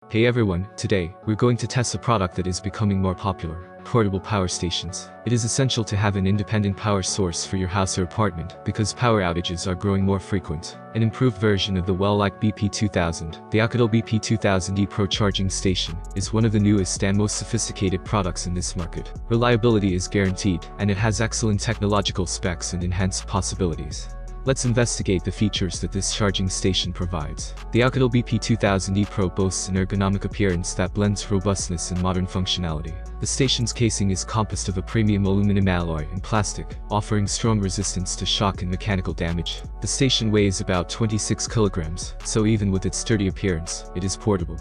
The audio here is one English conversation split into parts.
Hey everyone, today, we're going to test a product that is becoming more popular, portable power stations. It is essential to have an independent power source for your house or apartment because power outages are growing more frequent. An improved version of the well-liked BP2000, the Oukitel BP2000E Pro charging station, is one of the newest and most sophisticated products in this market. Reliability is guaranteed, and it has excellent technological specs and enhanced possibilities. Let's investigate the features that this charging station provides. The Oukitel BP2000E Pro boasts an ergonomic appearance that blends robustness and modern functionality. The station's casing is composed of a premium aluminum alloy and plastic, offering strong resistance to shock and mechanical damage. The station weighs about 26 kilograms, so even with its sturdy appearance, it is portable.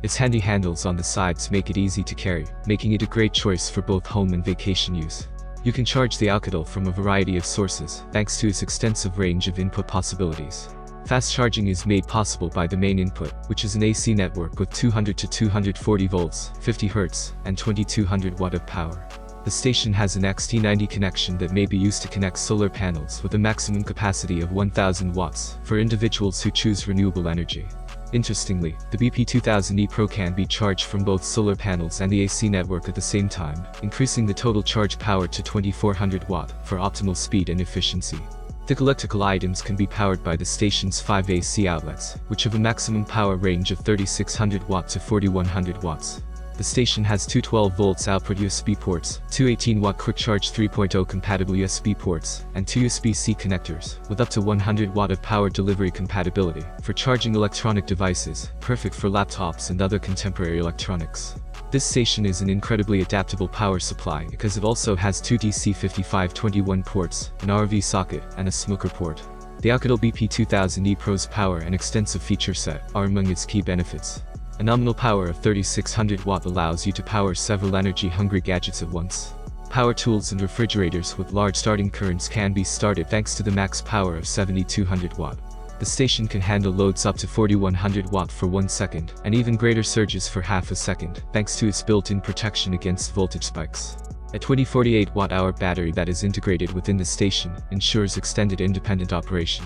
Its handy handles on the sides make it easy to carry, making it a great choice for both home and vacation use. You can charge the Oukitel from a variety of sources, thanks to its extensive range of input possibilities. Fast charging is made possible by the main input, which is an AC network with 200 to 240 volts, 50 Hz, and 2200 watt of power. The station has an XT90 connection that may be used to connect solar panels with a maximum capacity of 1000 watts for individuals who choose renewable energy. Interestingly, the BP2000E Pro can be charged from both solar panels and the AC network at the same time, increasing the total charge power to 2400 watt for optimal speed and efficiency. The electrical items can be powered by the station's 5 AC outlets, which have a maximum power range of 3600 watt to 4100 watts. The station has two 12-volt output USB ports, two 18-watt Quick Charge 3.0 compatible USB ports, and two USB-C connectors, with up to 100 watt of power delivery compatibility for charging electronic devices, perfect for laptops and other contemporary electronics. This station is an incredibly adaptable power supply because it also has two DC 5521 ports, an RV socket, and a smoker port. The Oukitel BP2000E Pro's power and extensive feature set are among its key benefits. A nominal power of 3600 watt allows you to power several energy-hungry gadgets at once. Power tools and refrigerators with large starting currents can be started thanks to the max power of 7200 watt. The station can handle loads up to 4100 watt for 1 second, and even greater surges for half a second, thanks to its built-in protection against voltage spikes. A 2048 watt-hour battery that is integrated within the station ensures extended independent operation.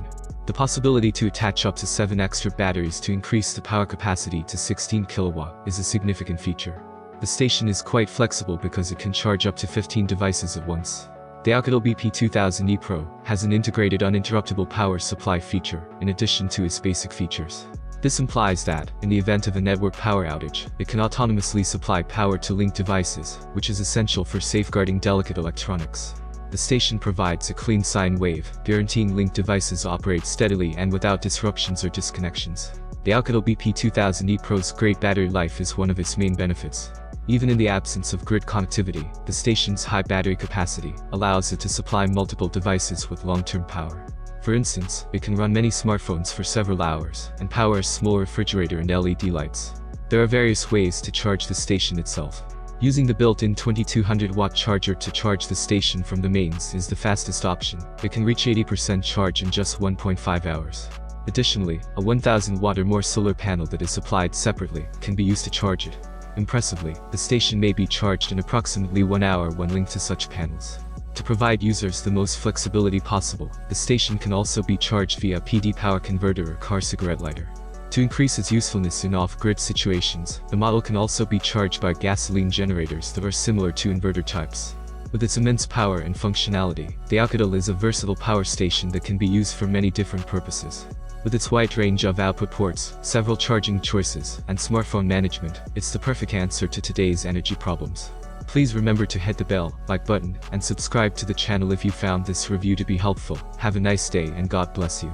The possibility to attach up to 7 extra batteries to increase the power capacity to 16 kilowatt is a significant feature. The station is quite flexible because it can charge up to 15 devices at once. The Oukitel BP2000E Pro has an integrated uninterruptible power supply feature in addition to its basic features. This implies that, in the event of a network power outage, it can autonomously supply power to linked devices, which is essential for safeguarding delicate electronics. The station provides a clean sine wave, guaranteeing linked devices operate steadily and without disruptions or disconnections. The Oukitel BP2000E Pro's great battery life is one of its main benefits. Even in the absence of grid connectivity, the station's high battery capacity allows it to supply multiple devices with long-term power. For instance, it can run many smartphones for several hours and power a small refrigerator and LED lights. There are various ways to charge the station itself. Using the built-in 2200 watt charger to charge the station from the mains is the fastest option. It can reach 80% charge in just 1.5 hours. Additionally, a 1000 watt or more solar panel that is supplied separately can be used to charge it. Impressively, the station may be charged in approximately 1 hour when linked to such panels. To provide users the most flexibility possible, the station can also be charged via a PD power converter or car cigarette lighter. To increase its usefulness in off-grid situations, the model can also be charged by gasoline generators that are similar to inverter types. With its immense power and functionality, the Oukitel is a versatile power station that can be used for many different purposes. With its wide range of output ports, several charging choices, and smartphone management, it's the perfect answer to today's energy problems. Please remember to hit the bell, like button, and subscribe to the channel if you found this review to be helpful. Have a nice day and God bless you.